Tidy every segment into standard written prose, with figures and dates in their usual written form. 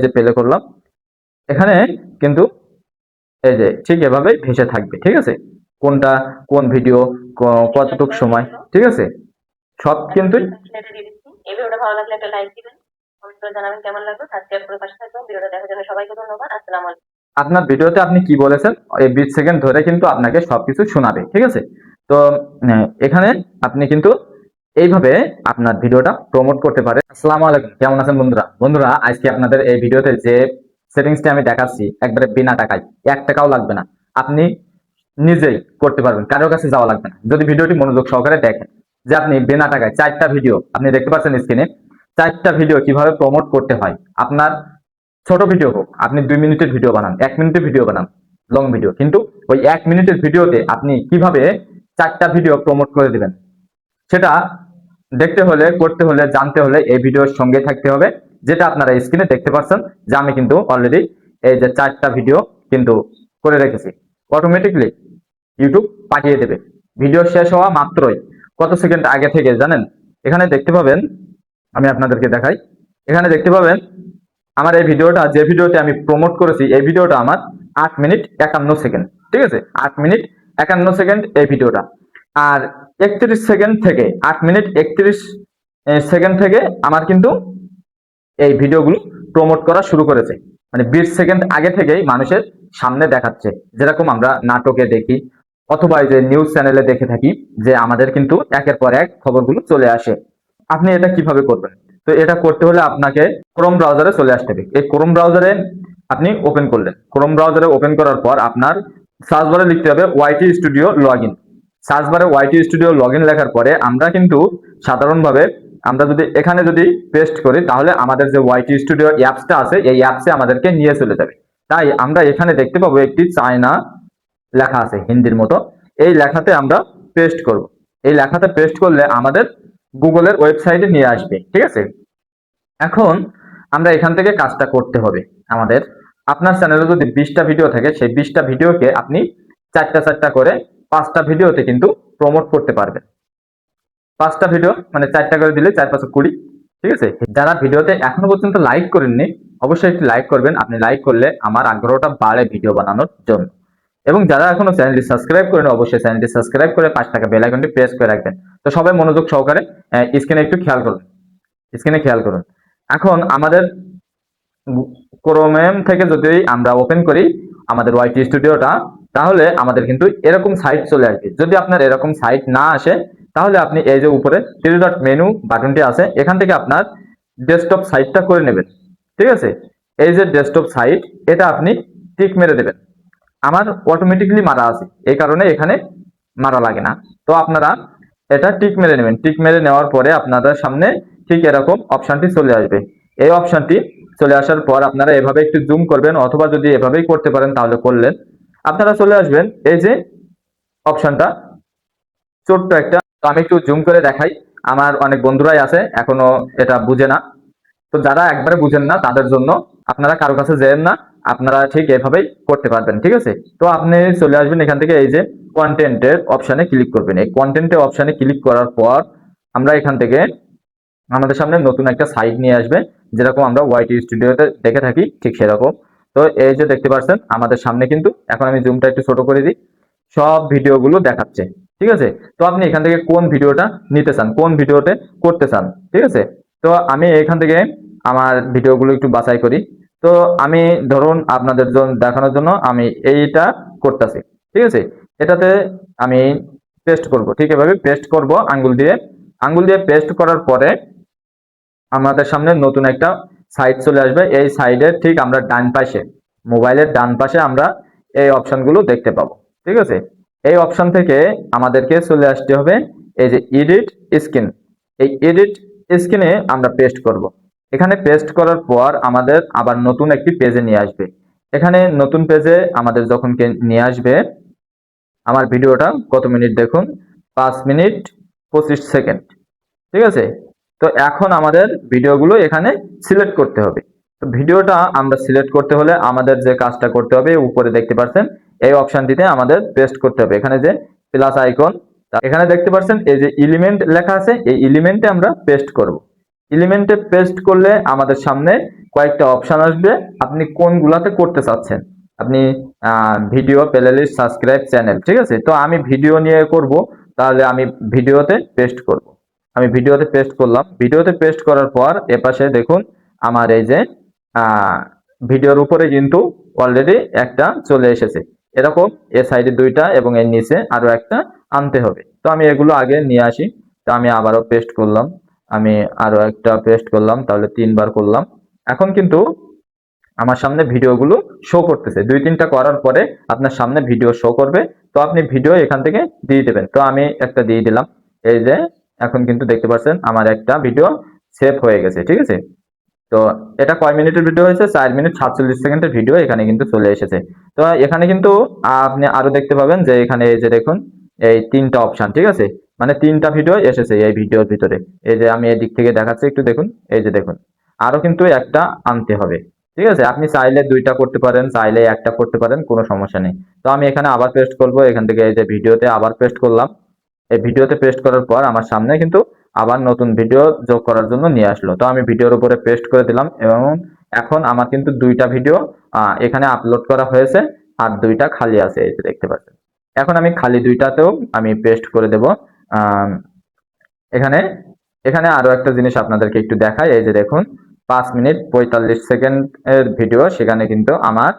যে প্লে করলাম, এখানে কিন্তু এই যে ঠিক এভাবে ভেসে থাকবে। ঠিক আছে, কোনটা কোন ভিডিও কতটুকু সময়, ঠিক আছে, সব কিন্তু। এই ভিডিওটা ভালো লাগলে একটা লাইক দিবেন, কমেন্ট করে জানাবেন কেমন লাগলো, সাবস্ক্রাইব করে পাশে থাকবেন। ভিডিওটা দেখার জন্য সবাইকে ধন্যবাদ। আসসালামু আলাইকুম। আপনার ভিডিওতে আপনি কি বলেছেন এই 20 সেকেন্ড ধরে কিন্তু আপনাকে সবকিছু শোনাবে। ঠিক আছে, তো এখানে আপনি কিন্তু এইভাবে আপনার ভিডিওটা প্রমোট করতে পারেন। আসসালামু আলাইকুম, কেমন আছেন বন্ধুরা? বন্ধুরা, আজকে আপনাদের এই ভিডিওতে যে সেটিংসটা আমি দেখাচ্ছি একবারে বিনা টাকায়, 1 টাকাও লাগবে না, আপনি নিজেই করতে পারবেন, কারোর কাছে যাওয়া লাগবে না। যদি ভিডিওটি মনোযোগ সহকারে দেখেন, যে আপনি বিনা টাকায় 4টা ভিডিও আপনি দেখতে পাচ্ছেন স্ক্রিনে, 4টা ভিডিও কিভাবে প্রমোট করতে হয়। আপনার ছোট ভিডিও হোক, আপনি 2 মিনিটের ভিডিও বানান, 1 মিনিটের ভিডিও বানান, লং ভিডিও, কিন্তু ওই 1 মিনিটের ভিডিওতে আপনি কিভাবে 4টা ভিডিও প্রমোট করে দিবেন, সেটা দেখতে হলে, করতে হলে, জানতে হলে এই ভিডিওর সঙ্গে থাকতে হবে। যেটা আপনারা স্ক্রিনে দেখতে পাচ্ছেন যে আমি কিন্তু অলরেডি এই যে 4টা ভিডিও কিন্তু করে রেখেছি। অটোমেটিকলি ইউটিউব পাঠিয়ে দেবে ভিডিও শেষ হওয়া মাত্রই। কত সেকেন্ড আগে থেকে জানেন? এখানে দেখতে পাবেন, আমি আপনাদেরকে দেখাই। এখানে দেখতে পাবেন আমার এই ভিডিওটা, যে ভিডিওতে আমি প্রমোট করেছি, এই ভিডিওটা আমার 8 মিনিট 51 সেকেন্ড। ঠিক আছে, 8 মিনিট 51 সেকেন্ড এই ভিডিওটা। আর 31 সেকেন্ড থেকে 8 মিনিট 31 সেকেন্ড থেকে আমার কিন্তু এই ভিডিওগুলো প্রমোট করা শুরু করেছে। মানে 20 সেকেন্ড আগে থেকেই মানুষের সামনে দেখাচ্ছে। যেরকম আমরা নাটকে দেখি অথবা এই যে নিউজ চ্যানেলে দেখে থাকি, যে আমাদের কিন্তু একের পর এক খবরগুলো চলে আসে। আপনি এটা কিভাবে করবেন? তো এটা করতে হলে আপনাকে ক্রোম ব্রাউজারে চলে আসতে হবে। এই ক্রোম ব্রাউজারে আপনি ওপেন করলেন, ক্রোম ব্রাউজারে ওপেন করার পর আপনার সার্চ বারে লিখতে হবে ওয়াইটি স্টুডিও লগইন। সার্চ বারে ওয়াইটি স্টুডিও লগইন লেখার পরে আমরা কিন্তু সাধারণভাবে আমরা যদি এখানে যদি পেস্ট করি, তাহলে আমাদের যে ওয়াইটি স্টুডিও অ্যাপসটা আছে, এই অ্যাপসে আমাদেরকে নিয়ে চলে যাবে। তাই আমরা এখানে দেখতে পাবো একটি চায়না লেখা আছে হিন্দির মতো, এই লেখাতে আমরা পেস্ট করব। এই লেখাতে পেস্ট করলে আমাদের গুগলের ওয়েবসাইটে নিয়ে আসবে। ঠিক আছে, এখন আমরা এখান থেকে কাজটা করতে হবে আমাদের। আপনার চ্যানেলে যদি 20টা ভিডিও থাকে, সেই 20টা ভিডিওকে আপনি 4টা করে 5টা ভিডিওতে কিন্তু প্রমোট করতে পারবেন। 5টা ভিডিও মানে 4টা করে দিলে 4 5 20। ঠিক আছে, যারা ভিডিওতে এখনো পর্যন্ত লাইক করেননি, অবশ্যই একটি লাইক করবেন। আপনি লাইক করলে আমার আগ্রহটা বাড়ে ভিডিও বানানোর জন্য। এবং যারা এখনো চ্যানেলটি সাবস্ক্রাইব করেন, অবশ্যই চ্যানেলটি সাবস্ক্রাইব করে পাশে থাকা বেল আইকনটি প্রেস করে রাখবেন। তো সবাই মনোযোগ সহকারে স্ক্রিনে একটু খেয়াল করুন, স্ক্রিনে খেয়াল করুন। এখন আমাদের ক্রোম থেকে যদি আমরা ওপেন করি আমাদের ওয়াইটি স্টুডিওটা, তাহলে আমাদের কিন্তু এরকম সাইট চলে আসবে। যদি আপনার এরকম সাইট না আসে, তাহলে আপনি এই যে উপরে থ্রি ডট মেনু বাটনটি আছে, এখান থেকে আপনার ডেস্কটপ সাইটটা করে নেবেন। ঠিক আছে, এই যে ডেস্কটপ সাইট, এটা আপনি টিক মেরে দেবেন। আমার অটোমেটিকলি মারা আছে, এই কারণে এখানে মারা লাগে না। তো আপনারা এটা টিক মেরে নেবেন। টিক মেরে নেওয়ার পরে আপনাদের সামনে ঠিক এরকম অপশনটি চলে আসবে। এই অপশনটি চলে আসার পর আপনারা এভাবে একটু জুম করবেন, অথবা যদি এভাবেই করতে পারেন তাহলে করলেন। আপনারা চলে আসবেন এই যে অপশনটা, ছোট্ট একটা। তো আমি একটু জুম করে দেখাই, আমার অনেক বন্ধুরাই আছে এখনো এটা বুঝে না। তো যারা একবারে বুঝেন না তাদের জন্য, আপনারা কারো কাছে যেন না, আপনারা ঠিক এভাবেই করতে পারবেন। ঠিক আছে, তো আপনি চলে আসবেন এখান থেকে এই যে কন্টেন্টের অপশনে ক্লিক করবেন। এই কন্টেন্টের অপশনে ক্লিক করার পর আমরা এখান থেকে আমাদের সামনে নতুন একটা সাইট নিয়ে আসবে, যেরকম আমরা ওয়াইটি স্টুডিওতে দেখে থাকি ঠিক সেরকম। তো এই যে দেখতে পাচ্ছেন আমাদের সামনে কিন্তু, এখন আমি জুমটা একটু ছোট করে দিই, সব ভিডিওগুলো দেখাচ্ছে। ঠিক আছে, তো আপনি এখান থেকে কোন ভিডিওটা নিতে চান, কোন ভিডিওতে করতে চান। ঠিক আছে, তো আমি এখান থেকে আমার ভিডিওগুলো একটু বাছাই করি। তো আমি ধরুন আপনাদের জন্য দেখানোর জন্য আমি এইটা করতেছি। ঠিক আছে, এটাতে আমি পেস্ট করব। ঠিক এভাবে পেস্ট করব আঙ্গুল দিয়ে। আঙ্গুল দিয়ে পেস্ট করার পরে আমাদের সামনে নতুন একটা সাইট চলে আসবে। এই সাইডের ঠিক আমরা ডান পাশে, মোবাইলের ডান পাশে আমরা এই অপশনগুলো দেখতে পাবো। ঠিক আছে, এই অপশন থেকে আমাদেরকে চলে আসতে হবে এই যে এডিট স্ক্রিন। এই এডিট স্ক্রিনে আমরা পেস্ট করব। এখানে পেস্ট করার পর আমাদের আবার নতুন একটি পেজে নিয়ে আসবে। এখানে নতুন পেজে আমাদের যখন নিয়ে আসবে, আমার ভিডিওটা কত মিনিট দেখুন, 5 মিনিট 25 সেকেন্ড। ঠিক আছে, তো এখন আমাদের ভিডিওগুলো এখানে সিলেক্ট করতে হবে। তো ভিডিওটা আমরা সিলেক্ট করতে হলে আমাদের যে কাজটা করতে হবে, উপরে দেখতে পাচ্ছেন এই অপশনটিতে আমাদের পেস্ট করতে হবে। এখানে যে প্লাস আইকন, এখানে দেখতে পাচ্ছেন এই যে এলিমেন্ট লেখা আছে, এই এলিমেন্টে আমরা পেস্ট করব। এলিমেন্টে পেস্ট করলে আমাদের সামনে কয়েকটা অপশন আসবে, আপনি কোনগুলাতে করতে চাচ্ছেন। আপনি ভিডিও, প্লেলিস্ট, সাবস্ক্রাইব, চ্যানেল, ঠিক আছে। তো আমি ভিডিও নিয়ে করব, তাহলে আমি ভিডিওতে পেস্ট করব। আমি ভিডিওতে পেস্ট করলাম। ভিডিওতে পেস্ট করার পর এপাশে দেখুন আমার এই যে ভিডিওর উপরে কিন্তু অলরেডি একটা চলে এসেছে। এরকম এ সাইডে দুইটা এবং এর নিচে আরো একটা আনতে হবে। তো আমি এগুলো আগে নিয়ে আসি। তো আমি আবারও পেস্ট করলাম, আমি আরো একটা পেস্ট করলাম, তাহলে 3 বার করলাম। এখন কিন্তু আমার সামনে ভিডিওগুলো শো করতেছে। 2-3টা করার পরে আপনার সামনে ভিডিও শো করবে। তো আপনি ভিডিও এখান থেকে দিয়ে দেবেন। তো আমি একটা দিয়ে দিলাম। এই যে এখন কিন্তু দেখতে পাচ্ছেন আমার একটা ভিডিও সেভ হয়ে গেছে, ঠিক আছে। তো এটা কয় মিনিটের ভিডিও হয়েছে? 4 মিনিট 47 সেকেন্ডের ভিডিও এখানে কিন্তু চলে এসেছে। তো এখানে কিন্তু আপনি আরো দেখতে পাবেন যে এখানে এই যে দেখুন এই 3টা অপশন, ঠিক আছে। মানে 3টা ভিডিও এসেছে এই ভিডিওর ভিতরে। এই যে আমি এই দিক থেকে দেখাচ্ছি, একটু দেখুন। এই যে দেখুন আরো কিন্তু একটা আনতে হবে, ঠিক আছে। আপনি চাইলে 2টা করতে পারেন, চাইলে একটা করতে পারেন, কোনো সমস্যা নেই। তো আমি এখানে আবার পেস্ট করব। এখান থেকে এই যে ভিডিওতে আবার পেস্ট করলাম। এই ভিডিওতে পেস্ট করার পর আমার সামনে কিন্তু আবার নতুন ভিডিও যোগ করার জন্য নিয়ে আসলো। তো আমি ভিডিওর উপরে পেস্ট করে দিলাম এবং এখন আমার কিন্তু 2টা ভিডিও এখানে আপলোড করা হয়েছে, আর 2টা খালি আছে, এই যে দেখতে পাচ্ছেন। এখন আমি খালি 2টাতেও আমি পেস্ট করে দেব। আহ, এখানে এখানে আরো একটা জিনিস আপনাদেরকে একটু দেখাই। এই যে দেখুন 5 মিনিট 45 সেকেন্ড এর ভিডিও, সেখানে কিন্তু আমার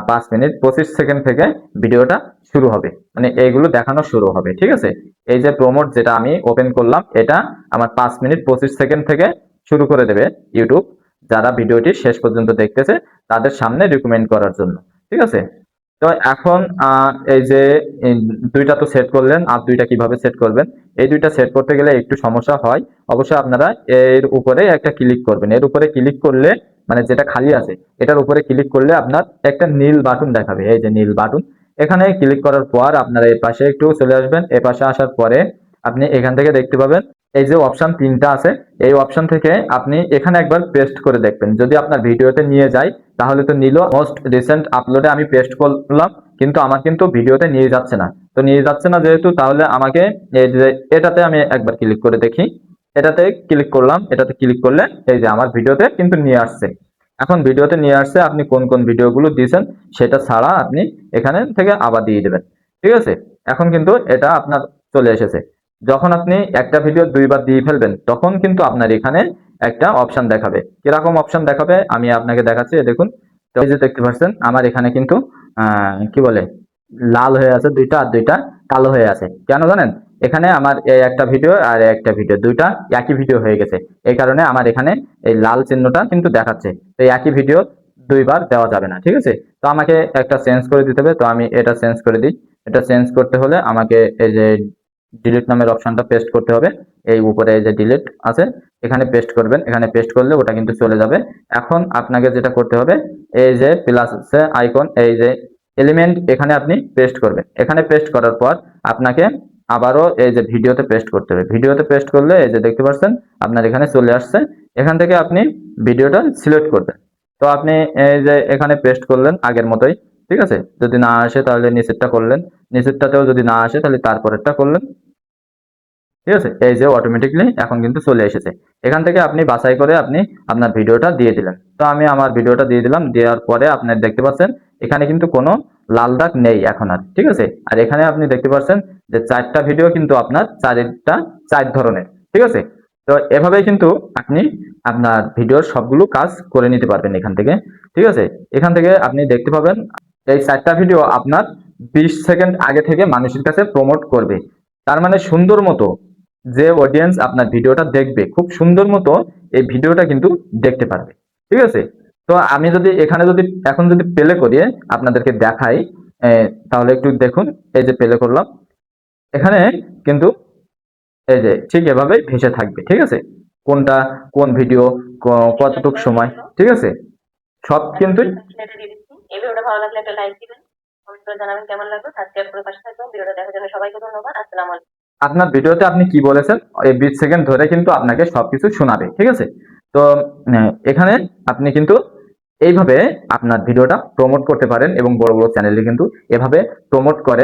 5 মিনিট 25 সেকেন্ড থেকে ভিডিওটা শুরু হবে, মানে এইগুলো দেখানো শুরু হবে, ঠিক আছে। এই যে প্রমোট যেটা আমি ওপেন করলাম, এটা আমার 5 মিনিট 25 সেকেন্ড থেকে শুরু করে দেবে ইউটিউব, যারা ভিডিওটি শেষ পর্যন্ত দেখতেছে তাদের সামনে রিকমেন্ড করার জন্য, ঠিক আছে। তো এখন এই যে এই 2টা তো সেট করলেন, আর 2টা কিভাবে সেট করবেন? এই 2টা সেট করতে গেলে একটু সমস্যা হয়। অবশ্যই আপনারা এর উপরে একটা ক্লিক করবেন। এর উপরে ক্লিক করলে, মানে যেটা খালি আছে এটার উপরে ক্লিক করলে আপনার একটা নীল বাটন দেখাবে, এই যে নীল বাটন। এখানে ক্লিক করার পর আপনারা এই পাশে একটু চলে আসবেন। এই পাশে আসার পরে আপনি এখান থেকে দেখতে পাবেন এই যে অপশন 3টা আছে, এই অপশন থেকে আপনি এখানে একবার পেস্ট করে দেখবেন। যদি আপনার ভিডিওতে নিয়ে যায় তাহলে তো নিল। মোস্ট রিসেন্ট আপলোডে আমি পেস্ট করলাম, কিন্তু আমার কিন্তু ভিডিওতে নিয়ে যাচ্ছে না। তো নিয়ে যাচ্ছে না যেহেতু, তাহলে আমাকে এই যে এটাতে আমি একবার ক্লিক করে দেখি। এটাতে ক্লিক করলাম। এটাতে ক্লিক করলে এই যে আমার ভিডিওতে কিন্তু নিয়ে আসছে। এখন ভিডিওতে নিয়ে আসছে, আপনি কোন কোন ভিডিওগুলো দিয়েছেন সেটা ছাড়া আপনি এখানে থেকে আবার দিয়ে দেবেন, ঠিক আছে। এখন কিন্তু এটা আপনার চলে এসেছে। যখন আপনি একটা ভিডিও 2বার দিয়ে ফেলবেন তখন কিন্তু আপনার এখানে একটা অপশন দেখাবে। কিরকম অপশন দেখাবে আমি আপনাকে দেখাচ্ছি, দেখুন। তো এই যে দেখতে পাচ্ছেন আমার এখানে কিন্তু কি বলে লাল হয়ে আছে 2টা, আর 2টা কালো হয়ে আছে। কেন জানেন? এখানে আমার এই একটা ভিডিও আর একটা ভিডিও 2টা একই ভিডিও হয়ে গেছে। এই কারণে আমার এখানে এই লাল চিহ্নটা কিন্তু দেখাচ্ছে। তো এই একই ভিডিও 2বার দেওয়া যাবে না, ঠিক আছে। তো আমাকে একটা চেঞ্জ করে দিতে হবে। তো আমি এটা চেঞ্জ করে দিই। এটা চেঞ্জ করতে হলে আমাকে এই যে ডিলিট নামের অপশনটা পেস্ট করতে হবে। এই উপরে এই যে ডিলিট আছে এখানে পেস্ট করবেন। এখানে পেস্ট করলে ওটা কিন্তু চলে যাবে। এখন আপনাকে যেটা করতে হবে, এই যে প্লাস আইকন, এই যে এলিমেন্ট, এখানে আপনি পেস্ট করবেন। এখানে পেস্ট করার পর আপনাকে আবারও এই যে ভিডিওতে পেস্ট করতে হবে। ভিডিওতে পেস্ট করলে এই যে দেখতে পাচ্ছেন আপনার এখানে চলে আসছে। এখান থেকে আপনি ভিডিওটা সিলেক্ট করবেন। তো আপনি এই যে এখানে পেস্ট করলেন আগের মতোই, ঠিক আছে। যদি না আসে তাহলে নিচেরটা করলেন, নিচেরটাতেও যদি না আসে তাহলে তারপরেরটা করলেন, ঠিক আছে। এই যে অটোমেটিকলি এখন কিন্তু চলে এসেছে। এখান থেকে আপনি বাছাই করে আপনি আপনার ভিডিওটা দিয়ে দিলেন। তো আমি আমার ভিডিওটা দিয়ে দিলাম। দেওয়ার পরে আপনার দেখতে পাচ্ছেন এখানে কিন্তু কোনো লাল দাগ নেই এখন আর, ঠিক আছে। আর এখানে আপনি দেখতে পাচ্ছেন যে 4টা ভিডিও কিন্তু আপনার 4 ধরনের, ঠিক আছে। তো এভাবেই কিন্তু আপনি আপনার ভিডিওর সবগুলো কাজ করে নিতে পারবেন এখান থেকে, ঠিক আছে। এখান থেকে আপনি দেখতে পাবেন এই 4টা ভিডিও আপনার 20 সেকেন্ড আগে থেকে মানুষের কাছে প্রমোট করবে। তার মানে সুন্দর মতো যে অডিয়েন্স আপনার ভিডিওটা দেখবে, খুব সুন্দর মতো এই ভিডিওটা কিন্তু দেখতে পারবে, ঠিক আছে। তো আমি যদি এখানে যদি এখন যদি প্লে করিয়ে আপনাদেরকে দেখাই, তাহলে একটু দেখুন। এই যে প্লে করলাম, এখানে কিন্তু এই যে ঠিক এভাবে ভেসে থাকবে, ঠিক আছে। কোনটা কোন ভিডিও কতটুক সময়, ঠিক আছে, সব কিন্তু। এটা দিয়ে দিচ্ছি। এই ভিডিওটা ভালো লাগলে একটা লাইক দিবেন, কমেন্ট করে জানাবেন কেমন লাগলো, সাবস্ক্রাইব করে পাশে থাকবেন। ভিডিওটা দেখার জন্য সবাইকে ধন্যবাদ। আসসালামু আলাইকুম। আপনার ভিডিওতে আপনি কি বলেছেন এই 20 সেকেন্ড ধরে কিন্তু আপনাকে সবকিছু শোনাবে, ঠিক আছে। তো এখানে আপনি কিন্তু এইভাবে আপনার ভিডিওটা প্রমোট করতে পারেন, এবং বড় বড় চ্যানেলে কিন্তু এভাবে প্রমোট করে।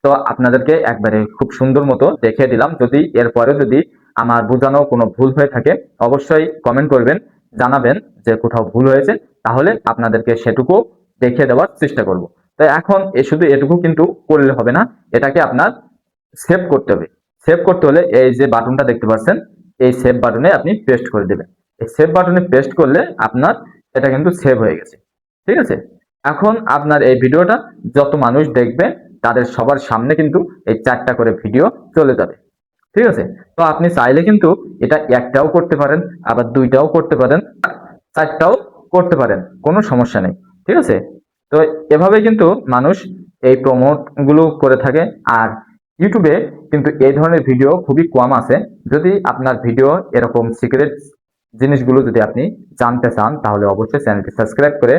তো আপনাদেরকে একবারে খুব সুন্দর মতো দেখিয়ে দিলাম। যদি এরপরে যদি আমার বোঝানো কোনো ভুল হয়ে থাকে অবশ্যই কমেন্ট করবেন, জানাবেন যে কোথাও ভুল হয়েছে, তাহলে আপনাদেরকে সেটুকু দেখিয়ে দেওয়ার চেষ্টা করব। তো এখন শুধু এটুকু কিন্তু করলে হবে না, এটাকে আপনার সেভ করতে হবে। সেভ করতে হলে এই যে বাটনটা দেখতে পাচ্ছেন, এই সেভ বাটনে আপনি পেস্ট করে দেবেন। এই সেভ বাটনে পেস্ট করলে আপনার এটা কিন্তু সেভ হয়ে গেছে। ঠিক আছে, এখন আপনার এই ভিডিওটা যত মানুষ দেখবে তাদের সবার সামনে কিন্তু এই 4টা করে ভিডিও চলে যাবে। ঠিক আছে, তো আপনি চাইলে কিন্তু এটা একটাও করতে পারেন, আবার 2টাও করতে পারেন, 4টাও করতে পারেন, কোনো সমস্যা নেই। ঠিক আছে, তো এভাবে কিন্তু মানুষ এই প্রমোট গুলো করে থাকে। আর ইউটিউবে কিন্তু এই ধরনের ভিডিও খুবই কম আছে। যদি আপনার ভিডিও এরকম সিক্রেট জিনিসগুলো যদি আপনি জানতে চান, তাহলে অবশ্যই চ্যানেলটি সাবস্ক্রাইব করে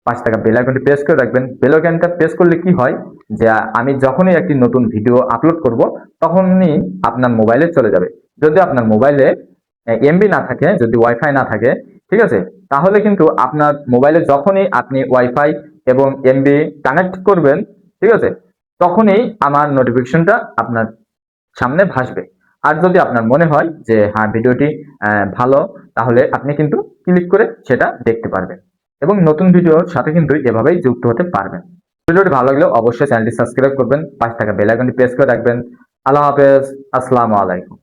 5 টাকা বেল আইকনটি প্রেস করে রাখবেন। বেল আইকনটা প্রেস করলে কি হয়, যে আমি যখনই একটি নতুন ভিডিও আপলোড করব তখনই আপনার মোবাইলে চলে যাবে। যদি আপনার মোবাইলে এমবি না থাকে, যদি ওয়াইফাই না থাকে, ঠিক আছে, তাহলে কিন্তু আপনার মোবাইলে যখনই আপনি ওয়াইফাই এবং এমবি কানেক্ট করবেন, ঠিক আছে, তখনই আমার নোটিফিকেশনটা আপনার সামনে ভাসবে। আর যদি আপনার মনে হয় যে হ্যাঁ ভিডিওটি ভালো, তাহলে আপনি কিন্তু ক্লিক করে সেটা দেখতে পারবেন এবং নতুন ভিডিওর সাথে কিন্তু এভাবেই যুক্ত হতে পারবেন। ভিডিওটি ভালো লাগলে অবশ্যই চ্যানেলটি সাবস্ক্রাইব করবেন, 5 টাকা বেল আইকনটি প্রেস করে রাখবেন। আল্লাহ হাফেজ, আসসালামু আলাইকুম।